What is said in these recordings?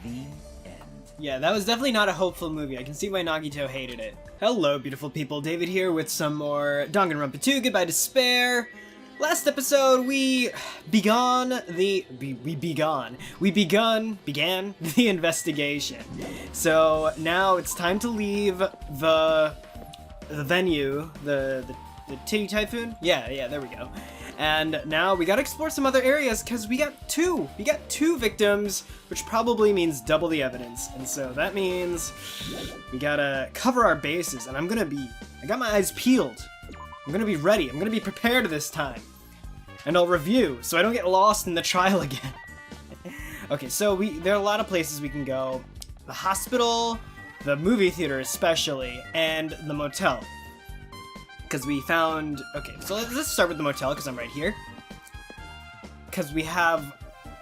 The end. Yeah, that was definitely not a hopeful movie. I can see why Nagito hated it. Hello, beautiful people. David here with some more Danganronpa 2, Goodbye Despair. Last episode, we began the investigation. So now it's time to leave the venue, the Titty Typhoon? Yeah, there we go. And now we gotta explore some other areas because we got two victims, which probably means double the evidence. And so that means we gotta cover our bases, and I got my eyes peeled. I'm gonna be ready. I'm gonna be prepared this time. And I'll review, so I don't get lost in the trial again. Okay, so there are a lot of places we can go. The hospital, the movie theater especially, and the motel. Because we found... Okay, so let's start with the motel, because I'm right here. Because we have...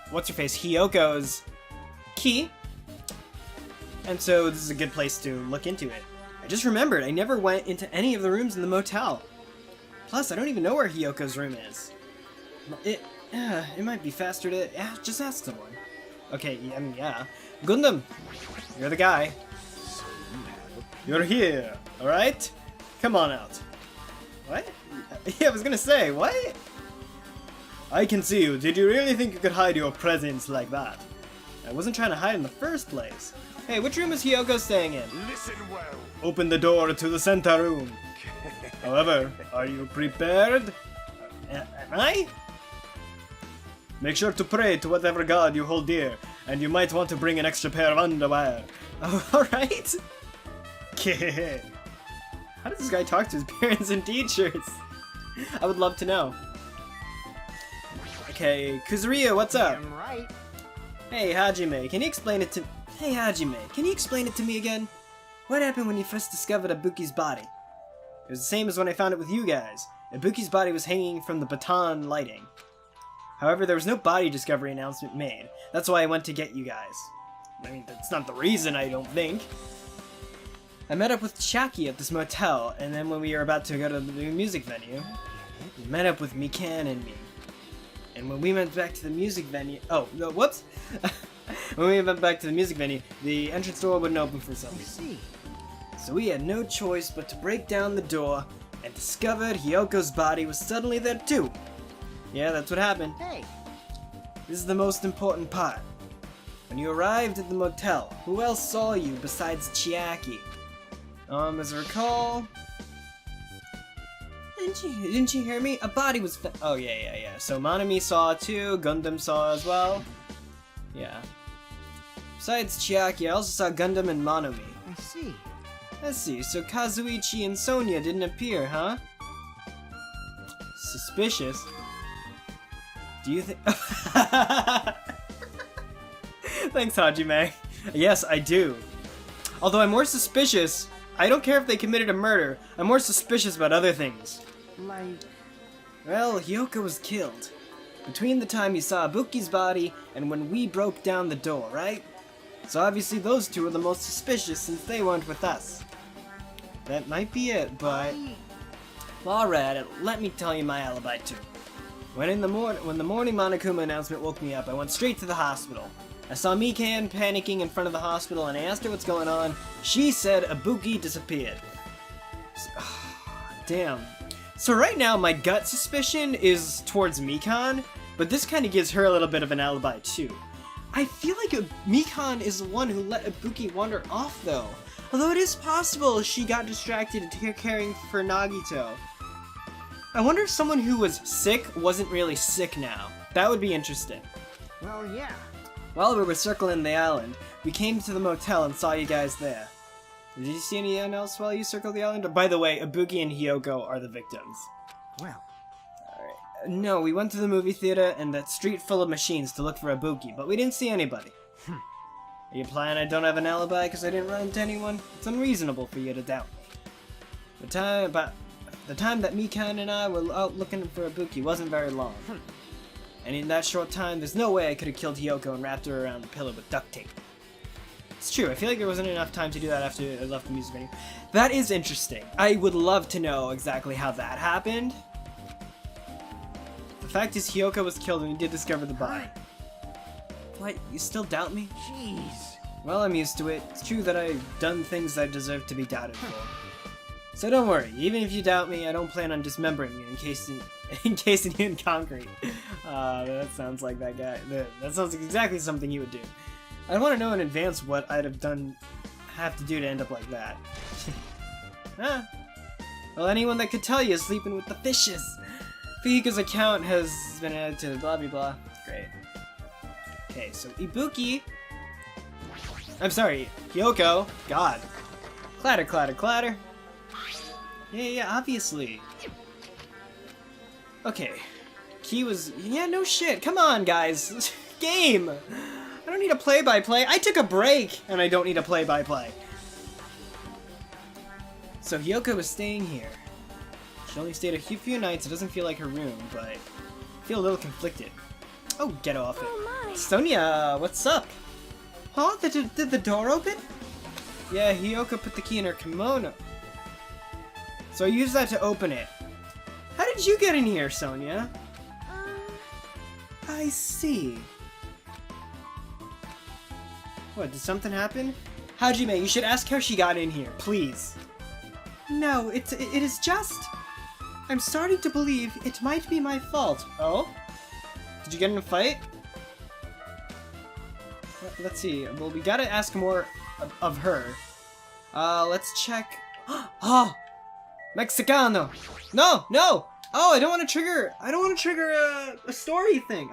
What's-her-face? Hyoko's key. And so this is a good place to look into it. I just remembered, I never went into any of the rooms in the motel. Plus, I don't even know where Hyoko's room is. It might be faster to just ask someone. Okay, yeah. Gundam, you're the guy. You're here, alright? Come on out. What? Yeah, I was gonna say, what? I can see you. Did you really think you could hide your presence like that? I wasn't trying to hide in the first place. Hey, which room is Hyoko staying in? Listen well. Open the door to the center room. However, are you prepared? Am I? Make sure to pray to whatever god you hold dear, and you might want to bring an extra pair of underwear. Oh, alright. How does this guy talk to his parents and teachers? I would love to know. Okay, Kuzuriya, what's up? I'm right. Hey, Hajime, can you explain it to... Hey, Hajime, can you explain it to me again? What happened when you first discovered Ibuki's body? It was the same as when I found it with you guys. Ibuki's body was hanging from the baton lighting. However, there was no body discovery announcement made. That's why I went to get you guys. I mean, that's not the reason, I don't think. I met up with Chaki at this motel, and then when we were about to go to the music venue, we met up with Mikan and me. And when we went back to the music venue... Oh, no, whoops! When we went back to the music venue, the entrance door wouldn't open for some reason. So we had no choice but to break down the door, and discovered Hyoko's body was suddenly there too. Yeah, that's what happened. Hey. This is the most important part. When you arrived at the motel, who else saw you besides Chiaki? As I recall... Didn't you hear me? A body was oh, yeah. So Monami saw too, Gundam saw as well. Yeah. Besides Chiaki, I also saw Gundam and Monami. I see. Let's see, so Kazuichi and Sonia didn't appear, huh? Suspicious. Do you think... Thanks, Hajime. Yes, I do. Although I'm more suspicious... I don't care if they committed a murder. I'm more suspicious about other things. Like... Well, Hyoko was killed. Between the time you saw Ibuki's body and when we broke down the door, right? So obviously those two are the most suspicious since they weren't with us. That might be it, but... Alright, let me tell you my alibi too. When the morning Monokuma announcement woke me up, I went straight to the hospital. I saw Mikan panicking in front of the hospital and I asked her what's going on. She said Ibuki disappeared. Damn. So right now my gut suspicion is towards Mikan, but this kind of gives her a little bit of an alibi too. I feel like Mikan is the one who let Ibuki wander off though. Although it is possible she got distracted caring for Nagito. I wonder if someone who was sick wasn't really sick now. That would be interesting. Well, yeah. While we were circling the island, we came to the motel and saw you guys there. Did you see anyone else while you circled the island? By the way, Ibuki and Hyoko are the victims. Well. Alright. No, we went to the movie theater and that street full of machines to look for Ibuki, but we didn't see anybody. Are you implying I don't have an alibi because I didn't run into anyone? It's unreasonable for you to doubt me. The time that Mikan and I were out looking for Ibuki wasn't very long. And in that short time, there's no way I could have killed Hyoko and wrapped her around the pillar with duct tape. It's true, I feel like there wasn't enough time to do that after I left the music venue. That is interesting. I would love to know exactly how that happened. The fact is Hyoko was killed and we did discover the body. What, you still doubt me? Jeez. Well, I'm used to it. It's true that I've done things I deserve to be doubted for. So don't worry, even if you doubt me, I don't plan on dismembering you, encasing you in concrete. That sounds like that guy. That sounds like exactly something he would do. I want to know in advance what I'd have to do to end up like that. Huh? Well, anyone that could tell you is sleeping with the fishes. Fihiko's account has been added to blah blah blah. Great. Okay, so Ibuki. I'm sorry, Hyoko. God. Clatter, clatter, clatter. Yeah, obviously. Okay. Key was... Yeah, no shit. Come on, guys. Game! I don't need a play-by-play. I took a break, and I don't need a play-by-play. So Hyoko was staying here. She only stayed a few nights. It doesn't feel like her room, but I feel a little conflicted. Oh, get off it. Oh my. Sonia, what's up? Huh? Did the door open? Yeah, Hyoko put the key in her kimono. So I used that to open it. How did you get in here, Sonia? I see. What, did something happen? Hajime, you should ask how she got in here, please. No, it is just... I'm starting to believe it might be my fault. Oh? Did you get in a fight? Let's see. Well, we gotta ask more of her. Let's check. Oh! Mexicano! No! No! Oh, I don't want to trigger a story thing.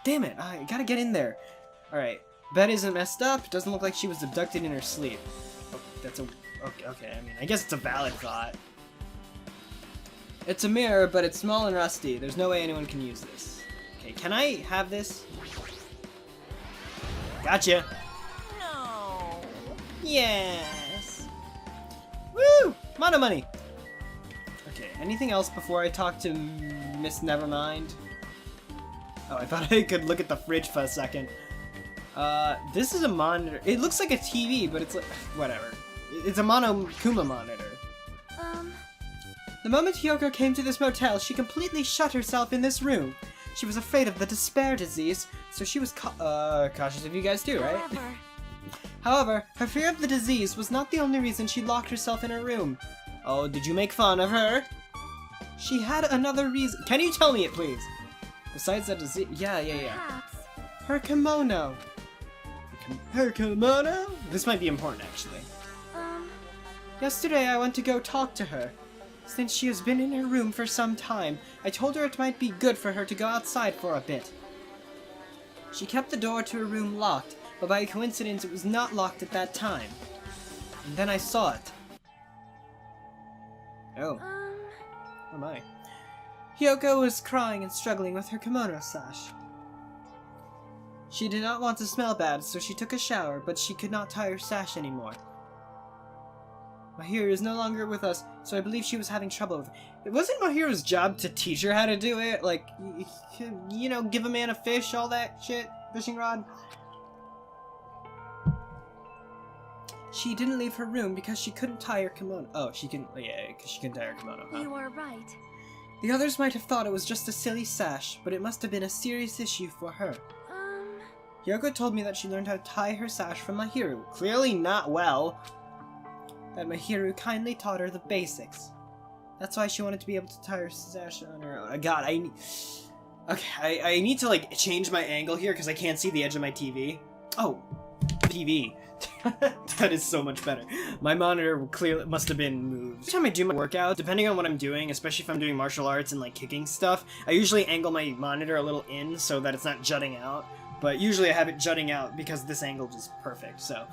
Damn it, I gotta get in there. Alright. Bed isn't messed up. Doesn't look like she was abducted in her sleep. Oh, that's a... Okay, I mean, I guess it's a valid thought. It's a mirror, but it's small and rusty. There's no way anyone can use this. Okay, can I have this? Gotcha! No. Yes! Woo! Mono money! Okay, anything else before I talk to Miss Nevermind? Oh, I thought I could look at the fridge for a second. This is a monitor. It looks like a TV, but it's like... whatever. It's a Monokuma monitor. The moment Hyoko came to this motel, she completely shut herself in this room. She was afraid of the despair disease, so she was cautious of you guys too, right? However, her fear of the disease was not the only reason she locked herself in her room. Oh, did you make fun of her? She had another reason. Can you tell me it, please? Besides that disease... Yeah. Perhaps. Her kimono. Her kimono? This might be important, actually. Yesterday, I went to go talk to her. Since she has been in her room for some time, I told her it might be good for her to go outside for a bit. She kept the door to her room locked, but by coincidence it was not locked at that time. And then I saw it. Oh. Oh my. Hyoko was crying and struggling with her kimono sash. She did not want to smell bad, so she took a shower, but she could not tie her sash anymore. Mahiru is no longer with us, so I believe she was having trouble with it. It wasn't Mahiru's job to teach her how to do it, like, you know, give a man a fish, all that shit, fishing rod. She didn't leave her room because she couldn't tie her kimono. Oh, she couldn't, yeah, because she couldn't tie her kimono, huh? You are right. The others might have thought it was just a silly sash, but it must have been a serious issue for her. Hyoko told me that she learned how to tie her sash from Mahiru. Clearly not well. That Mahiru kindly taught her the basics. That's why she wanted to be able to tie her sash on her own. God, I need to, like, change my angle here because I can't see the edge of my TV. Oh, TV. That is so much better. My monitor clearly must have been moved. Every time I do my workout, depending on what I'm doing, especially if I'm doing martial arts and, like, kicking stuff, I usually angle my monitor a little in so that it's not jutting out. But usually I have it jutting out because this angle is perfect, so...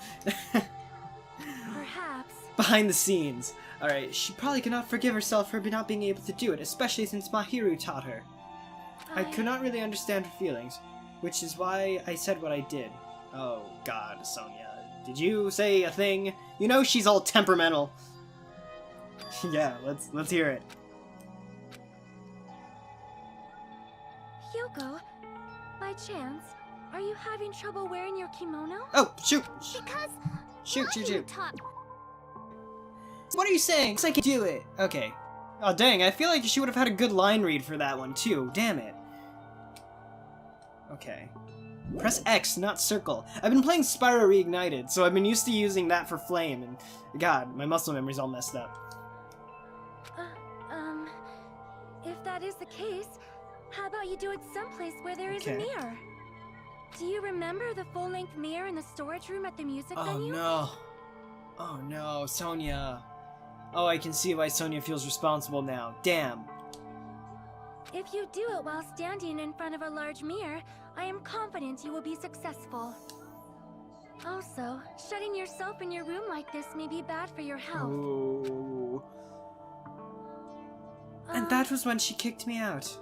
Perhaps. Behind the scenes. Alright, she probably cannot forgive herself for not being able to do it, especially since Mahiru taught her. I could not really understand her feelings, which is why I said what I did. Oh god, Sonia. Did you say a thing? You know she's all temperamental. Yeah, let's hear it. Hyoko, by chance, are you having trouble wearing your kimono? Oh, shoot! Because Shoot. taught. What are you saying? Looks like I can do it. Okay. Oh, dang, I feel like she would have had a good line read for that one, too. Damn it. Okay. Press X, not circle. I've been playing Spyro Reignited, so I've been used to using that for flame, and God, my muscle memory's all messed up. If that is the case, how about you do it someplace where there is a mirror? Do you remember the full-length mirror in the storage room at the music venue? Oh no, Sonia. Oh, I can see why Sonia feels responsible now. Damn. If you do it while standing in front of a large mirror, I am confident you will be successful. Also, shutting yourself in your room like this may be bad for your health. Ooh. And that was when she kicked me out.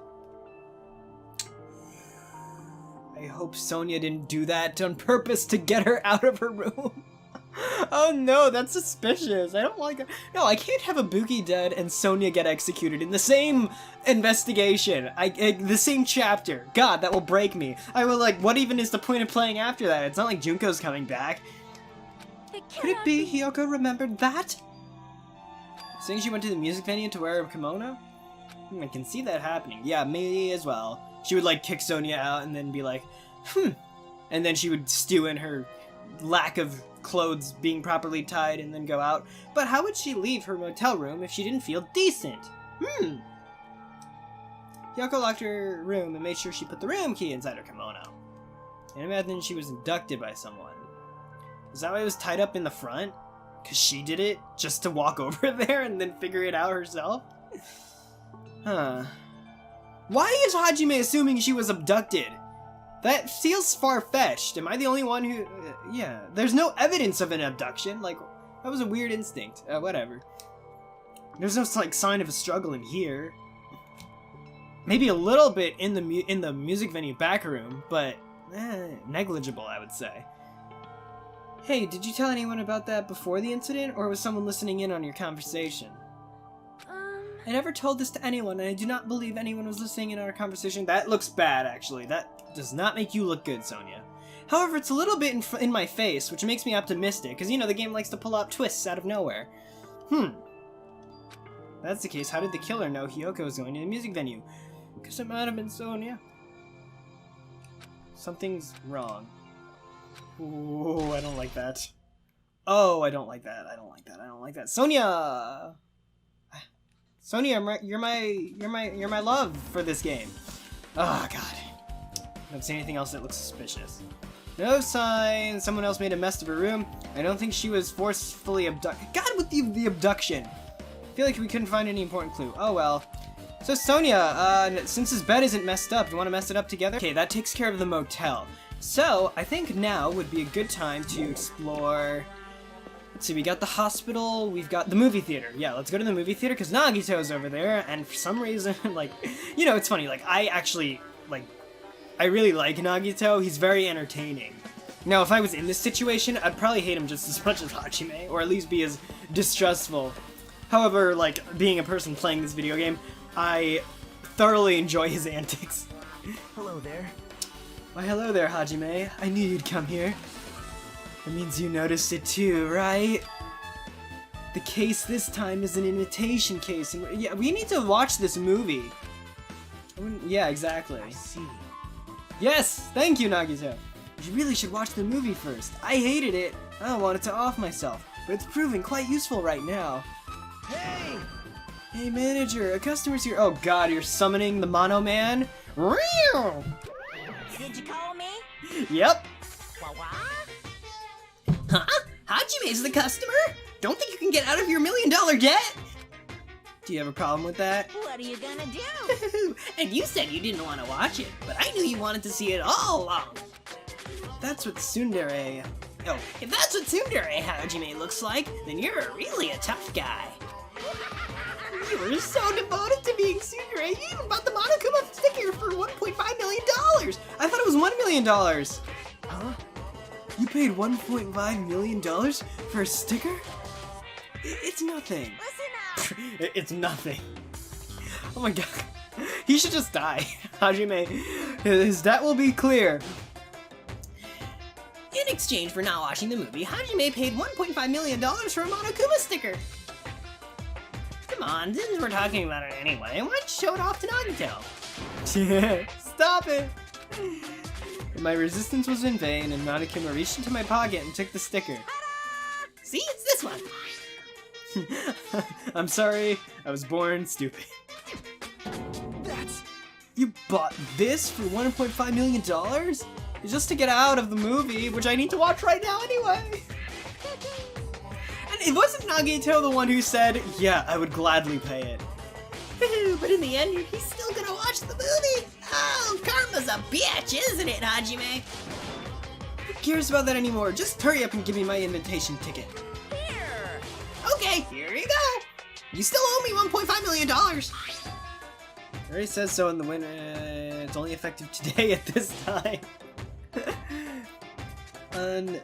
I hope Sonia didn't do that on purpose to get her out of her room. Oh no, that's suspicious. I don't like it. No, I can't have Ibuki dead and Sonia get executed in the same investigation. The same chapter. God, that will break me. I will what even is the point of playing after that? It's not like Junko's coming back. Could it be Hiyoko remembered that? Saying she went to the music venue to wear a kimono? I can see that happening. Yeah, me as well. She would kick Sonia out and then be like, and then she would stew in her lack of clothes being properly tied and then go out. But how would she leave her motel room if she didn't feel decent? Hiyoko locked her room and made sure she put the room key inside her kimono. And imagine she was abducted by someone. Is that why it was tied up in the front? Because she did it just to walk over there and then figure it out herself? Huh. Why is Hajime assuming she was abducted? That feels far-fetched. Am I the only one who... yeah, there's no evidence of an abduction. That was a weird instinct. Whatever. There's no, sign of a struggle in here. Maybe a little bit in the music venue back room, but negligible, I would say. Hey, did you tell anyone about that before the incident, or was someone listening in on your conversation? I never told this to anyone, and I do not believe anyone was listening in on our conversation. That looks bad, actually. That does not make you look good, Sonia. However, it's a little bit in my face, which makes me optimistic, because, the game likes to pull out twists out of nowhere. If that's the case, how did the killer know Hiyoko was going to the music venue? Because it might have been Sonia. Something's wrong. Ooh, I don't like that. Oh, I don't like that. I don't like that. I don't like that. Sonia! Sonia, you're my love for this game. Oh god. Don't say anything else that looks suspicious. No sign. Someone else made a mess of her room. I don't think she was forcefully abducted. God, with the abduction. I feel like we couldn't find any important clue. Oh well. So Sonia, since his bed isn't messed up, do you want to mess it up together? Okay, that takes care of the motel. So I think now would be a good time to explore. Let's see, we got the hospital, we've got the movie theater. Yeah, let's go to the movie theater, because Nagito's over there, and for some reason, it's funny, I really like Nagito, he's very entertaining. Now, if I was in this situation, I'd probably hate him just as much as Hajime, or at least be as distrustful. However, being a person playing this video game, I thoroughly enjoy his antics. Hello there. Why, hello there, Hajime. I knew you'd come here. That means you noticed it too, right? The case this time is an imitation case. And yeah, we need to watch this movie. Yeah, exactly. I see. Yes! Thank you, Nagito. You really should watch the movie first. I hated it. I wanted to off myself, but it's proving quite useful right now. Hey! Hey, manager, a customer's here. Oh god, you're summoning the Mono Man? Real! Did you call me? Yep. What? Huh? Hajime's the customer? Don't think you can get out of your $1 million debt? Do you have a problem with that? What are you gonna do? And you said you didn't want to watch it, but I knew you wanted to see it all along. That's what tsundere... Oh, if that's what tsundere Hajime looks like, then you're really a tough guy. You were so devoted to being tsundere, you even bought the Monokuma sticker for $1.5 million! I thought it was $1 million! Huh? You paid $1.5 million for a sticker? It's nothing. Listen up! It's nothing. Oh my god. He should just die. Hajime, his debt will be clear. In exchange for not watching the movie, Hajime paid $1.5 million for a Monokuma sticker. Come on, since we're talking about it anyway, why don't you show it off to Nagito? Stop it! But my resistance was in vain, and Monokuma reached into my pocket and took the sticker. See, it's this one. I'm sorry, I was born stupid. That's... You bought this for $1.5 million? Just to get out of the movie, which I need to watch right now anyway. And it wasn't Nagito the one who said, yeah, I would gladly pay it. But in the end, he's still gonna watch the movie. Oh, karma's a bitch, isn't it, Hajime? Who cares about that anymore? Just hurry up and give me my invitation ticket. Here. Okay, here you go. You still owe me $1.5 million. It already says so in the winter. It's only effective today at this time. And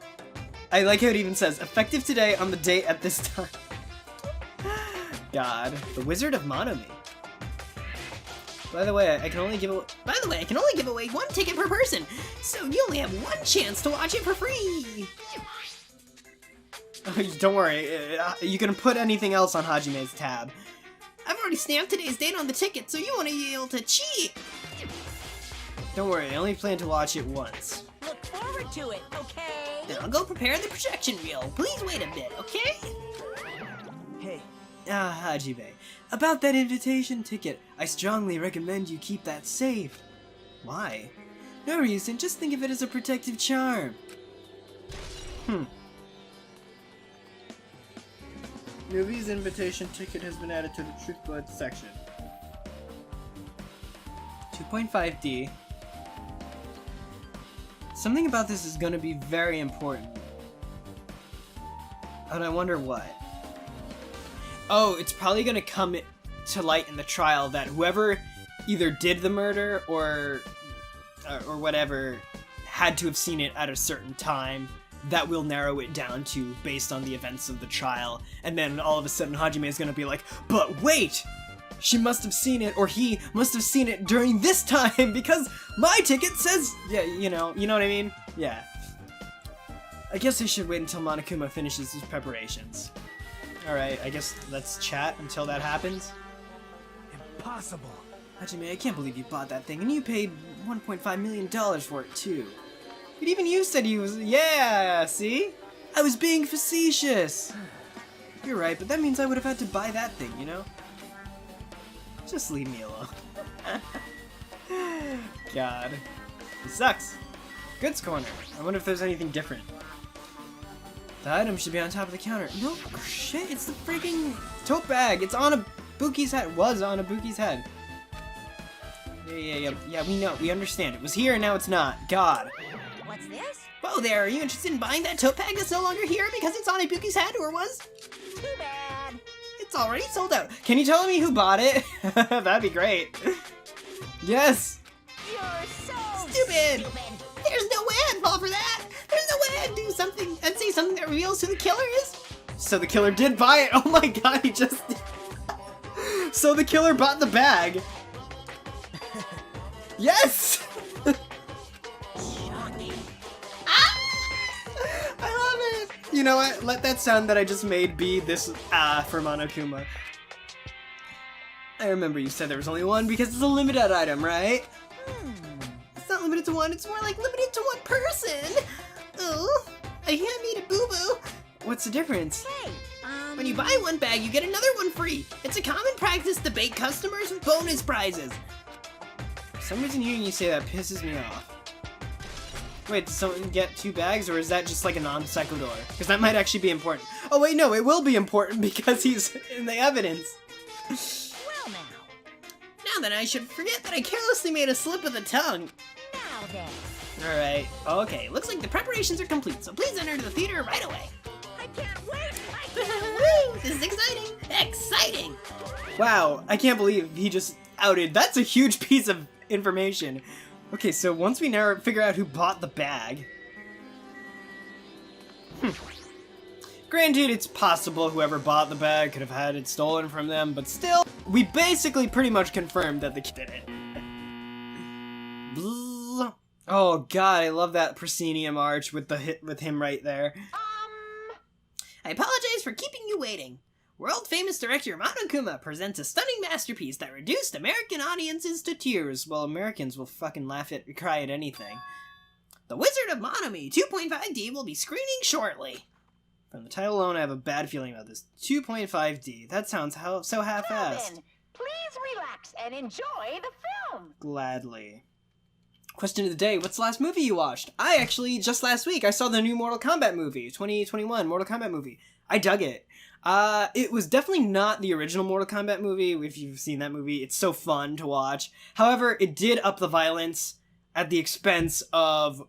I like how it even says effective today on the date at this time. God, the Wizard of MonoMovie. By the way, I can only give away one ticket per person, so you only have one chance to watch it for free. Don't worry, you can put anything else on Hajime's tab. I've already stamped today's date on the ticket, so you want to be able to cheat. Don't worry, I only plan to watch it once. Look forward to it, okay? Then I'll go prepare the projection reel. Please wait a bit, okay? Hey, Hajime, about that invitation ticket, I strongly recommend you keep that safe. Why? No reason, just think of it as a protective charm. Movie's invitation ticket has been added to the Truth Blood section. 2.5D. Something about this is gonna be very important. And I wonder what. Oh, it's probably gonna come to light in the trial that whoever either did the murder or whatever had to have seen it at a certain time. That will narrow it down to based on the events of the trial. And then all of a sudden Hajime is gonna be like, but wait! She must have seen it, or he must have seen it during this time because my ticket says, yeah, you know what I mean? Yeah. I guess I should wait until Monokuma finishes his preparations. Alright, I guess let's chat until that happens. impossible. Hajime, I can't believe you bought that thing, and you paid $1.5 million for it too. But even you said he was, yeah, see? I was being facetious. You're right, but that means I would have had to buy that thing, you know? Just leave me alone. God. It sucks. Goods corner. I wonder if there's anything different. The item should be on top of the counter. No shit, it's the freaking tote bag. It's on a Buki's head. Was on a Buki's head. Yeah, we know. We understand. It was here and now it's not. God. What's this? Whoa there, are you interested in buying that tote bag that's no longer here because it's on Ibuki's head, or was? Too bad. It's already sold out. Can you tell me who bought it? That'd be great. Yes. You're so Stupid. There's no way I'd fall for that. There's no way I'd do something and say something that reveals who the killer is. So the killer did buy it. Oh my god, he just... So the killer bought the bag. Yes! shocking. I love it! You know what? Let that sound that I just made be this for Monokuma. I remember you said there was only one because it's a limited item, right? It's not limited to one, it's more like limited to one person. Oh, I can't need a boo-boo. What's the difference? Hey, When you buy one bag, you get another one free. It's a common practice to bait customers with bonus prizes. For some reason hearing you say that pisses me off. Wait, did someone get 2 bags, or is that just like a non sequitur? Because that might actually be important. Oh wait, no, it will be important because he's in the evidence. well now. Now then, I should forget that I carelessly made a slip of the tongue. Now then. Alright, okay, looks like the preparations are complete, so please enter the theater right away. I can't wait. Woo! This is exciting! Exciting! Wow, I can't believe he just outed. That's a huge piece of information. Okay, so once we figure out who bought the bag... Granted, it's possible whoever bought the bag could have had it stolen from them, but still, we basically pretty much confirmed that the kid did it. Blah. Oh god, I love that proscenium arch with the with him right there. I apologize for keeping you waiting. World-famous director Monokuma presents a stunning masterpiece that reduced American audiences to tears. Well, Americans will fucking cry at anything. The Wizard of Monomi 2.5D will be screening shortly. From the title alone, I have a bad feeling about this. 2.5D. That sounds so half-assed. Now then, please relax and enjoy the film. Gladly. Question of the day, what's the last movie you watched? I actually, just last week, I saw the new Mortal Kombat movie, 2021 Mortal Kombat movie. I dug it. It was definitely not the original Mortal Kombat movie, if you've seen that movie. It's so fun to watch. However, it did up the violence at the expense of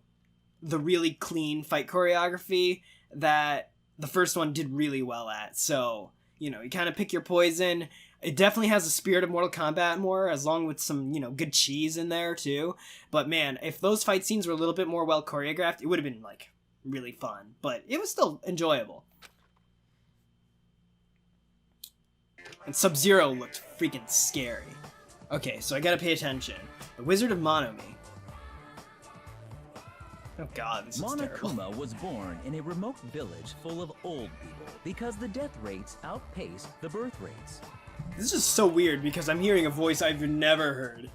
the really clean fight choreography that the first one did really well at. So, you know, you kind of pick your poison. It definitely has the spirit of Mortal Kombat more, as long with some, you know, good cheese in there too. But man, if those fight scenes were a little bit more well choreographed, it would have been like really fun. But it was still enjoyable. And Sub-Zero looked freaking scary. Okay, so I gotta pay attention. The Wizard of Monomi. Oh god, this is terrible. Monokuma was born in a remote village full of old people because the death rates outpaced the birth rates. This is so weird because I'm hearing a voice I've never heard.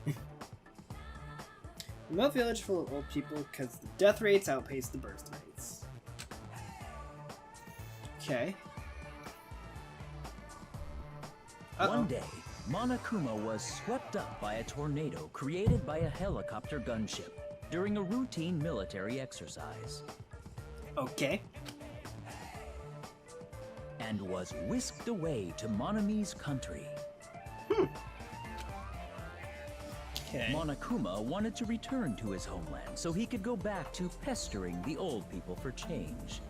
Remote village full of old people because the death rates outpace the birth rates. Okay. One day, Monokuma was swept up by a tornado created by a helicopter gunship during a routine military exercise. Okay. And was whisked away to Monomi's country. Okay. Monokuma wanted to return to his homeland so he could go back to pestering the old people for change.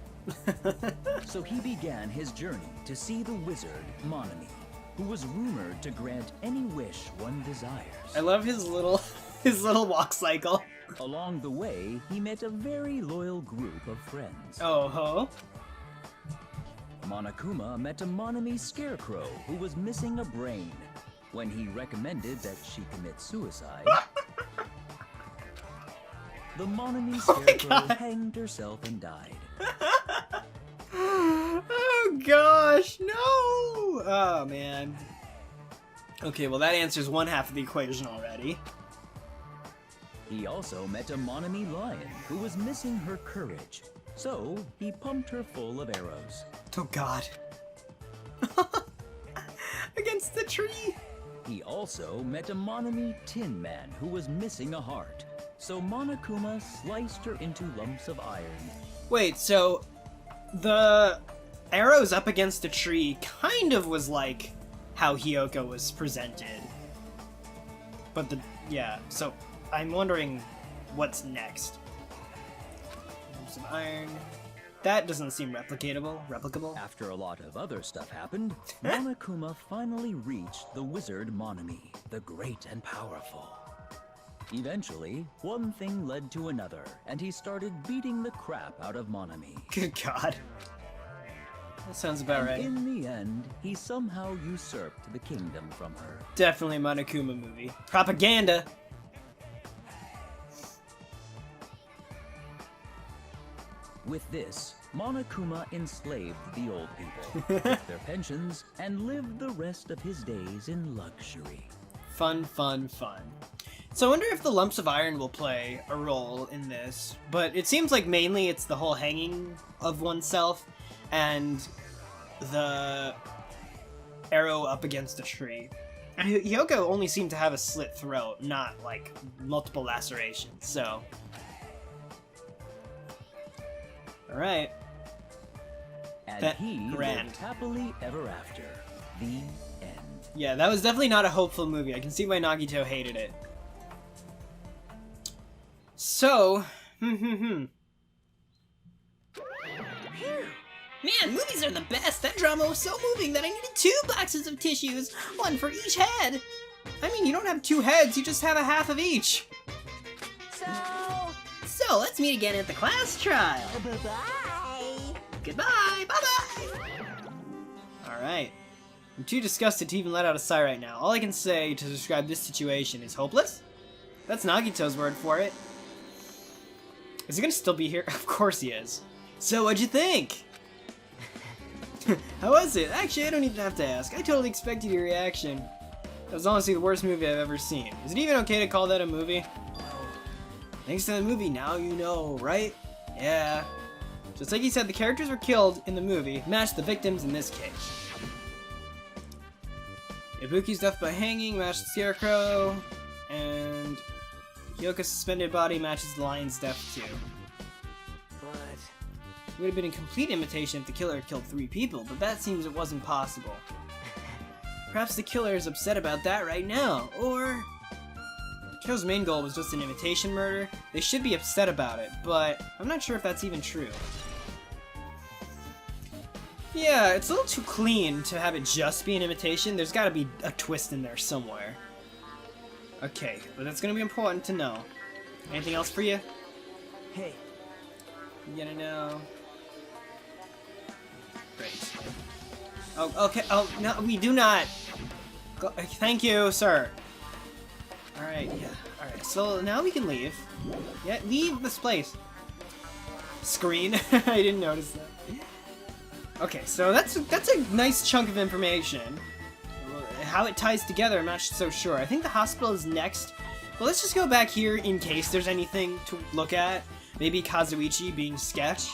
So he began his journey to see the wizard Monomi, who was rumored to grant any wish one desires. I love his little walk cycle. Along the way, he met a very loyal group of friends. Oh ho. Monokuma met a Monomi scarecrow who was missing a brain. When he recommended that she commit suicide, the Monomi scarecrow hanged herself and died. Oh gosh, no! Oh man. Okay, well that answers one half of the equation already. He also met a Monomi lion who was missing her courage, so he pumped her full of arrows. Oh god. Against the tree! He also met a Monomi Tin Man who was missing a heart, so Monokuma sliced her into lumps of iron. Wait, so the arrows up against a tree kind of was like how Hyoko was presented. But so I'm wondering what's next. Some iron. That doesn't seem replicable. After a lot of other stuff happened, Monokuma finally reached the wizard Monomi, the great and powerful. Eventually, one thing led to another, and he started beating the crap out of Monomi. Good god. That sounds about right. In the end, he somehow usurped the kingdom from her. Definitely a Monokuma movie. Propaganda! With this, Monokuma enslaved the old people, took their pensions, and lived the rest of his days in luxury. Fun, fun, fun. So I wonder if the lumps of iron will play a role in this, but it seems like mainly it's the whole hanging of oneself and the arrow up against a tree. And Hyoko only seemed to have a slit throat, not like multiple lacerations, so... Alright. And That he grand. lived happily ever after. The end. Yeah, that was definitely not a hopeful movie. I can see why Nagito hated it. So, Man, movies are the best. That drama was so moving that I needed 2 boxes of tissues, one for each head. I mean, you don't have 2 heads, you just have a half of each. So let's meet again at the class trial. Bye-bye. Goodbye. Bye-bye. Alright. I'm too disgusted to even let out a sigh right now. All I can say to describe this situation is hopeless? That's Nagito's word for it. Is he gonna still be here? Of course he is. So what'd you think? How was it? Actually, I don't even have to ask. I totally expected your reaction. That was honestly the worst movie I've ever seen. Is it even okay to call that a movie? Thanks to the movie, now you know, right? Yeah. Just like he said, the characters were killed in the movie matched the victims in this case. Ibuki's death by hanging matched the Scarecrow, and Hyoka's suspended body matches the lion's death too. But It would have been a complete imitation if the killer killed 3 people, but that seems it wasn't possible. Perhaps the killer is upset about that right now, or... Kyo's main goal was just an imitation murder. They should be upset about it, but I'm not sure if that's even true. Yeah, it's a little too clean to have it just be an imitation. There's gotta be a twist in there somewhere. Okay, but that's gonna be important to know. Anything else for you? hey, You gotta know. Great. Oh, okay. Oh, no, we do not. Go, thank you, sir. Alright, yeah. Alright, so now we can leave. Yeah, leave this place. Screen. I didn't notice that. Okay, so that's a nice chunk of information. How it ties together, I'm not so sure. I think the hospital is next. But let's just go back here in case there's anything to look at. Maybe Kazuichi being Sketch.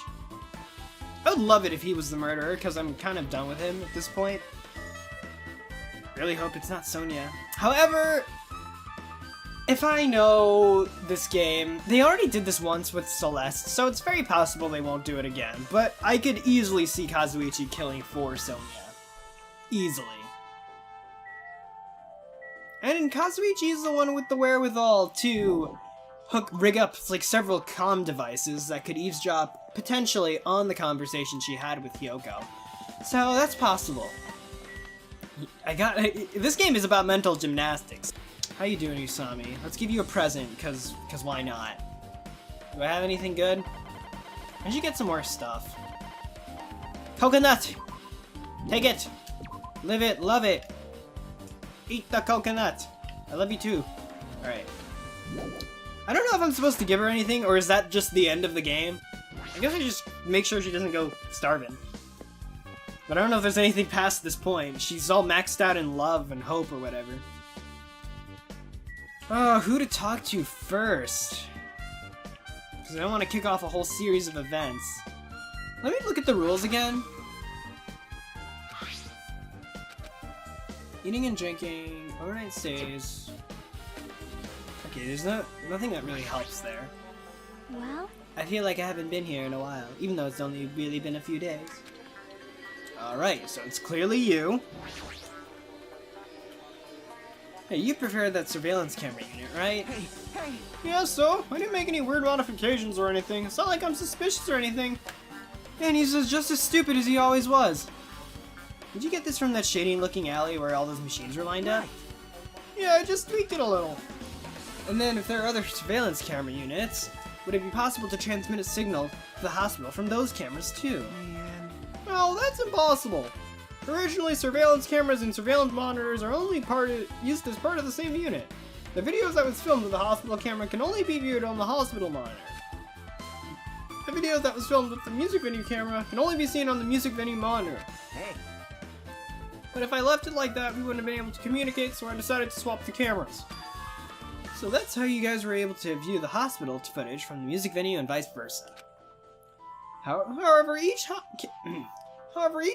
I would love it if he was the murderer, because I'm kind of done with him at this point. Really hope it's not Sonia. However, if I know this game, they already did this once with Celeste, so it's very possible they won't do it again. But I could easily see Kazuichi killing for Sonia. Easily. And Kazuichi is the one with the wherewithal to rig up like several comm devices that could eavesdrop potentially on the conversation she had with Hyoko. So that's possible. This game is about mental gymnastics. How you doing, Usami? Let's give you a present, cause why not? Do I have anything good? I should get some more stuff. Coconut! Take it! Live it, love it! Eat the coconut! I love you too. Alright. I don't know if I'm supposed to give her anything, or is that just the end of the game? I guess I just make sure she doesn't go starving. But I don't know if there's anything past this point. She's all maxed out in love and hope or whatever. Oh, who to talk to first? Because I don't want to kick off a whole series of events. Let me look at the rules again. Eating and drinking, overnight stays. Okay, there's nothing that really helps there. Well, I feel like I haven't been here in a while, even though it's only really been a few days. Alright, so it's clearly you. Hey, you prefer that surveillance camera unit, right? hey, hey! Yeah, so? I didn't make any weird modifications or anything. It's not like I'm suspicious or anything. And he's just as stupid as he always was. Did you get this from that shady-looking alley where all those machines were lined up? Right. Yeah, I just tweaked it a little. And then if there are other surveillance camera units, would it be possible to transmit a signal to the hospital from those cameras too? Man. Well, that's impossible. Originally, surveillance cameras and surveillance monitors are only used as part of the same unit. The videos that was filmed with the hospital camera can only be viewed on the hospital monitor. The video that was filmed with the music venue camera can only be seen on the music venue monitor. Hey. But if I left it like that, we wouldn't have been able to communicate, so I decided to swap the cameras. So that's how you guys were able to view the hospital footage from the music venue and vice versa. However, each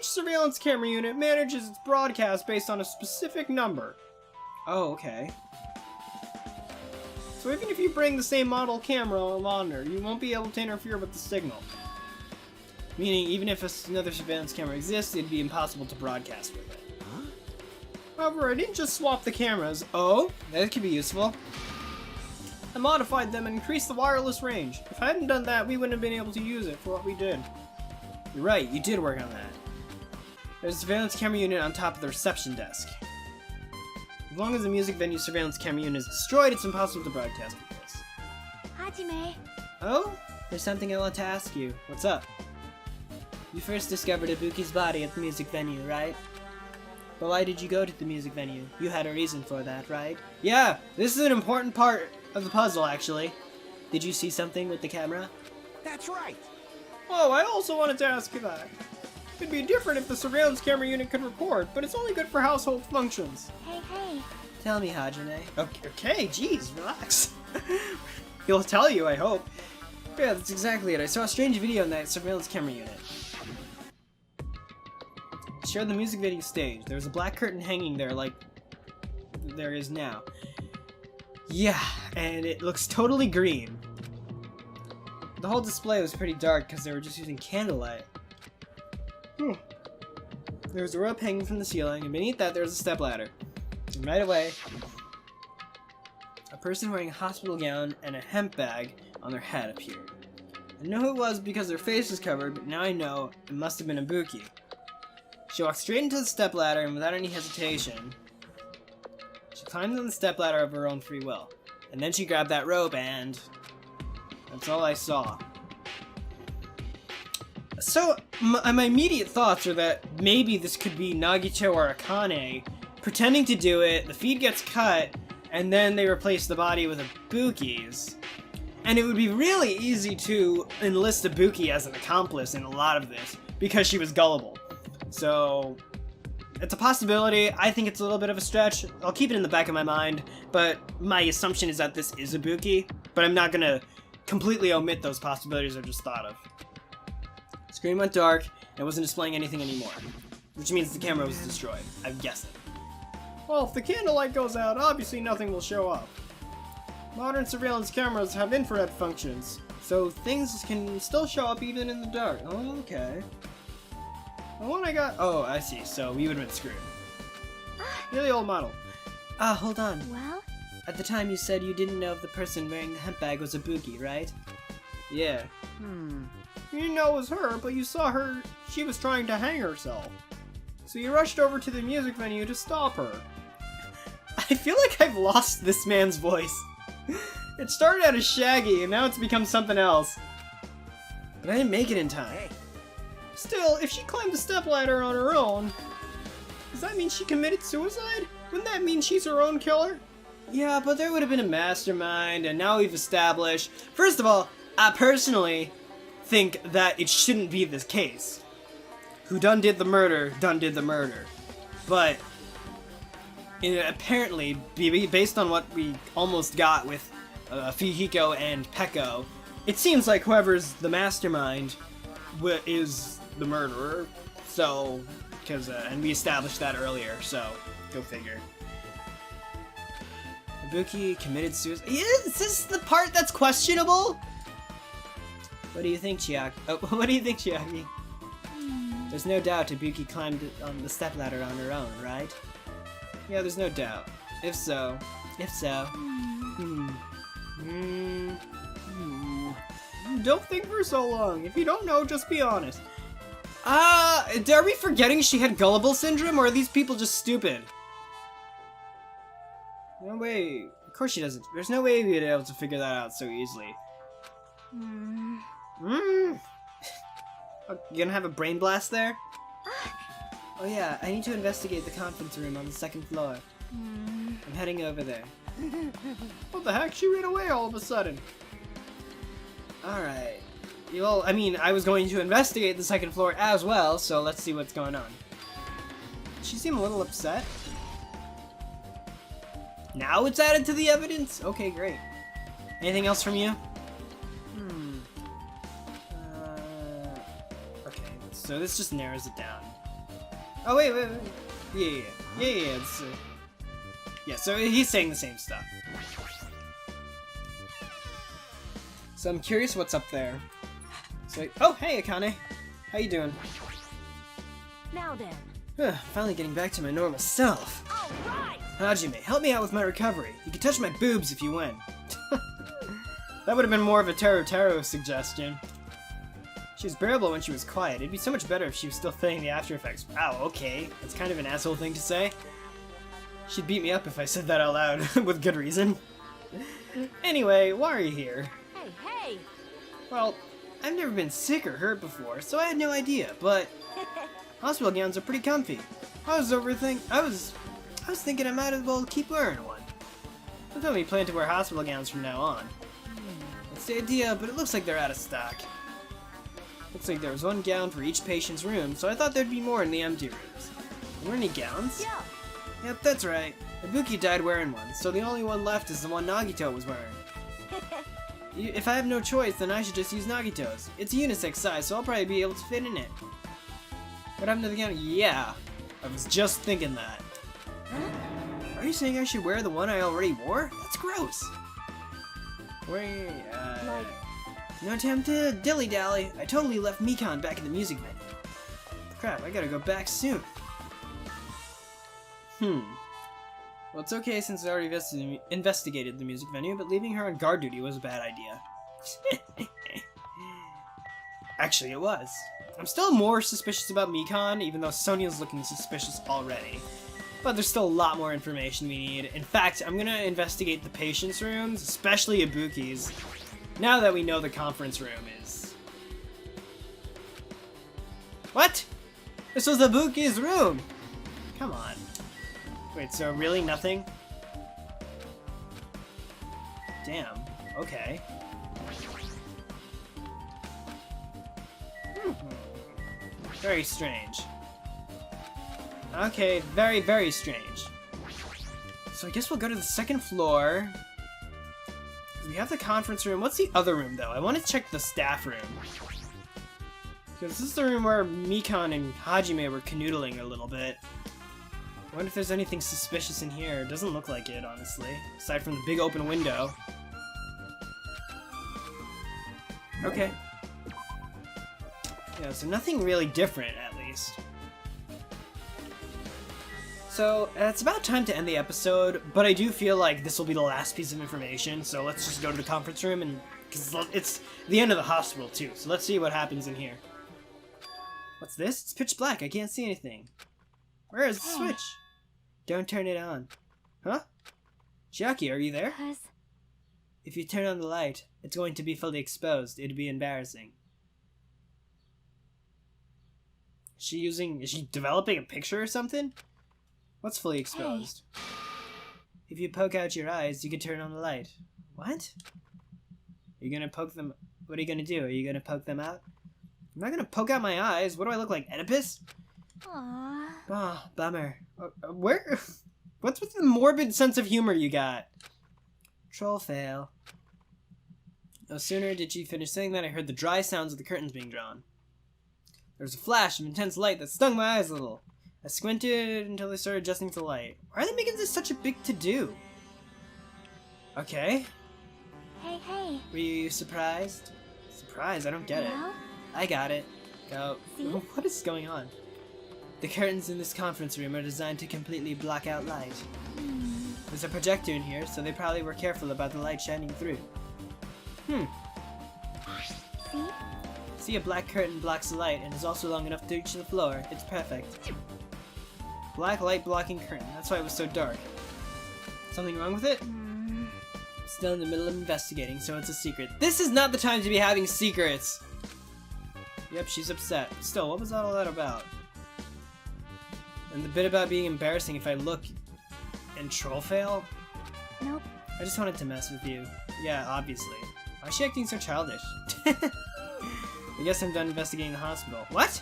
surveillance camera unit manages its broadcast based on a specific number. Oh, okay. So even if you bring the same model camera or monitor, you won't be able to interfere with the signal. Meaning, even if another surveillance camera exists, it'd be impossible to broadcast with it. However, I didn't just swap the cameras. Oh, that could be useful. I modified them and increased the wireless range. If I hadn't done that, we wouldn't have been able to use it for what we did. You're right, you did work on that. There's a surveillance camera unit on top of the reception desk. As long as the music venue surveillance camera unit is destroyed, it's impossible to broadcast with this. Hajime, Oh? There's something I want to ask you. What's up? You first discovered Ibuki's body at the music venue, right? But why did you go to the music venue? You had a reason for that, right? Yeah, this is an important part of the puzzle, actually. Did you see something with the camera? That's right. Oh, I also wanted to ask you that. It'd be different if the surveillance camera unit could record, but it's only good for household functions. hey, Tell me, Hajime. Okay, geez, relax. he'll tell you, I hope. Yeah, that's exactly it. I saw a strange video in that surveillance camera unit. Share the music video stage. There was a black curtain hanging there like there is now. Yeah, and it looks totally green. The whole display was pretty dark because they were just using candlelight. There was a rope hanging from the ceiling, and beneath that there was a stepladder. And right away, a person wearing a hospital gown and a hemp bag on their head appeared. I know who it was because their face was covered, but now I know it must have been Ibuki. She walked straight into the stepladder, and without any hesitation, she climbed on the stepladder of her own free will. And then she grabbed that rope, and that's all I saw. So, my immediate thoughts are that maybe this could be Nagito or Akane pretending to do it, the feed gets cut, and then they replace the body with Ibuki's. And it would be really easy to enlist Ibuki as an accomplice in a lot of this, because she was gullible. So, it's a possibility. I think it's a little bit of a stretch. I'll keep it in the back of my mind, but my assumption is that this is Ibuki, but I'm not gonna completely omit those possibilities I just thought of. The screen went dark, and it wasn't displaying anything anymore, which means the camera was destroyed. I'm guessing. Well, if the candlelight goes out, obviously nothing will show up. Modern surveillance cameras have infrared functions, so things can still show up even in the dark. Oh, okay. The one I got... Oh, I see. So we would have been screwed. You're the old model. Ah, hold on. Well? At the time you said you didn't know if the person wearing the hemp bag was Ibuki, right? Yeah. You didn't know it was her, but you saw her... She was trying to hang herself. So you rushed over to the music venue to stop her. I feel like I've lost this man's voice. It started out as Shaggy, and now it's become something else. But I didn't make it in time. Hey. Still, if she climbed the stepladder on her own, does that mean she committed suicide? Wouldn't that mean she's her own killer? Yeah, but there would have been a mastermind, and now we've established... First of all, I personally think that it shouldn't be this case. Who done did the murder, done did the murder. But... apparently, based on what we almost got with Fihiko and Peko, it seems like whoever's the mastermind is the murderer. So, and we established that earlier, so go figure. Ibuki committed suicide. Is this the part that's questionable? What do you think, Chiaki? Oh, what do you think, Chiaki? There's no doubt Ibuki climbed on the stepladder on her own, right? Yeah, there's no doubt. If so. Don't think for so long. If you don't know, just be honest. Are we forgetting she had gullible syndrome, or are these people just stupid? No way. Of course she doesn't. There's no way we'd be able to figure that out so easily. Oh, you gonna have a brain blast there? Oh yeah, I need to investigate the conference room on the second floor. I'm heading over there. What the heck? She ran away all of a sudden. Alright. Well, I mean, I was going to investigate the second floor as well, so let's see what's going on. She seemed a little upset. Now it's added to the evidence? Okay, great. Anything else from you? Okay, so this just narrows it down. Oh, wait. Yeah. Yeah, so he's saying the same stuff. So I'm curious what's up there. So, oh, hey, Akane. How you doing? Now then. Finally getting back to my normal self. All right. Hajime, help me out with my recovery. You can touch my boobs if you win. That would have been more of a Taro suggestion. She was bearable when she was quiet. It'd be so much better if she was still feeling the after effects. Wow, okay. That's kind of an asshole thing to say. She'd beat me up if I said that out loud, with good reason. Anyway, why are you here? Hey. Well, I've never been sick or hurt before, so I had no idea, but hospital gowns are pretty comfy. I was thinking I might as well keep wearing one. I thought we plan to wear hospital gowns from now on. That's the idea, but it looks like they're out of stock. Looks like there was one gown for each patient's room, so I thought there'd be more in the empty rooms. Are there any gowns? Yeah. Yep, that's right. Ibuki died wearing one, so the only one left is the one Nagito was wearing. If I have no choice, then I should just use Nagito's. It's a unisex size, so I'll probably be able to fit in it. What happened to the gown? Yeah, I was just thinking that. Are you saying I should wear the one I already wore? That's gross. Wait, no time to dilly-dally. I totally left Mikan back in the music venue. Crap, I gotta go back soon. Well, it's okay since I already investigated the music venue, but leaving her on guard duty was a bad idea. Actually, it was. I'm still more suspicious about Mikan, even though Sonia's looking suspicious already. But there's still a lot more information we need. In fact, I'm gonna investigate the patient's rooms, especially Ibuki's, now that we know the conference room is... What? This was Ibuki's room! Come on. Wait, so really nothing? Damn. Okay. Very strange. Okay, very, very strange. So I guess we'll go to the second floor. We have the conference room. What's the other room, though? I want to check the staff room. Because this is the room where Mikan and Hajime were canoodling a little bit. I wonder if there's anything suspicious in here. It doesn't look like it, honestly. Aside from the big open window. Okay. Yeah, so nothing really different, at least. So, it's about time to end the episode, but I do feel like this will be the last piece of information, so let's just go to the conference room, and because it's the end of the hospital, too, so let's see what happens in here. What's this? It's pitch black. I can't see anything. Where is the switch? Don't turn it on. Huh? Chiaki, are you there? If you turn on the light, it's going to be fully exposed. It'd be embarrassing. Is she developing a picture or something? What's fully exposed? If you poke out your eyes, you can turn on the light. What? Are you gonna poke them? What are you gonna do? Are you gonna poke them out? I'm not gonna poke out my eyes. What do I look like, Oedipus? Aww. Oh, bummer. Where? What's with the morbid sense of humor you got? Troll fail. No sooner did she finish saying that, I heard the dry sounds of the curtains being drawn. There was a flash of intense light that stung my eyes a little. I squinted until they started adjusting to the light. Why are they making this such a big to-do? Okay. Hey. Were you surprised? Surprised? I don't get it. I got it. Go. See? What is going on? The curtains in this conference room are designed to completely block out light. There's a projector in here, so they probably were careful about the light shining through. See? See, a black curtain blocks the light and is also long enough to reach the floor. It's perfect. Black light blocking curtain. That's why it was so dark. Something wrong with it? Still in the middle of investigating, so it's a secret. This is not the time to be having secrets! Yep, she's upset. Still, what was all that about? And the bit about being embarrassing if I look and troll fail? Nope. I just wanted to mess with you. Yeah, obviously. Why is she acting so childish? I guess I'm done investigating the hospital. What?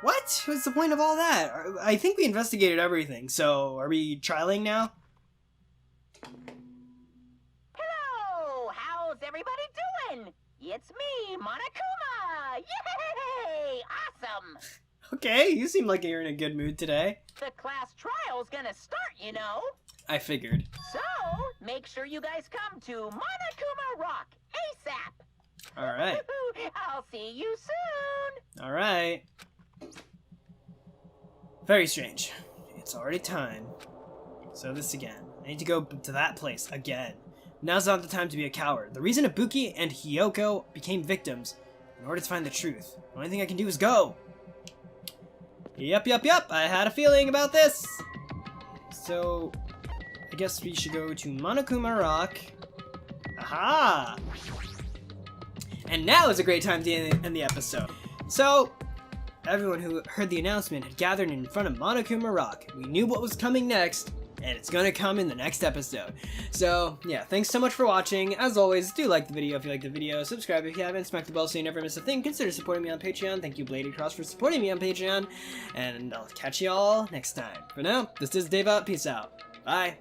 What? What's the point of all that? I think we investigated everything, so are we trialing now? Hello! How's everybody doing? It's me, Monokuma! Yay! Awesome! Okay, you seem like you're in a good mood today. The class trial's gonna start, you know. I figured. So, make sure you guys come to Monokuma Rock ASAP! Alright. I'll see you soon! Alright. Very strange. It's already time. So this again. I need to go to that place again. Now's not the time to be a coward. The reason Ibuki and Hiyoko became victims, in order to find the truth. The only thing I can do is go! Yep. I had a feeling about this! So, I guess we should go to Monokuma Rock. Aha! And now is a great time to end the episode. So, everyone who heard the announcement had gathered in front of Monokuma Rock. We knew what was coming next, and it's gonna come in the next episode. So, yeah, thanks so much for watching. As always, do like the video if you like the video, subscribe if you haven't, smack the bell so you never miss a thing, consider supporting me on Patreon. Thank you, Bladed Cross, for supporting me on Patreon, and I'll catch you all next time. For now, this is Dave out, peace out. Bye.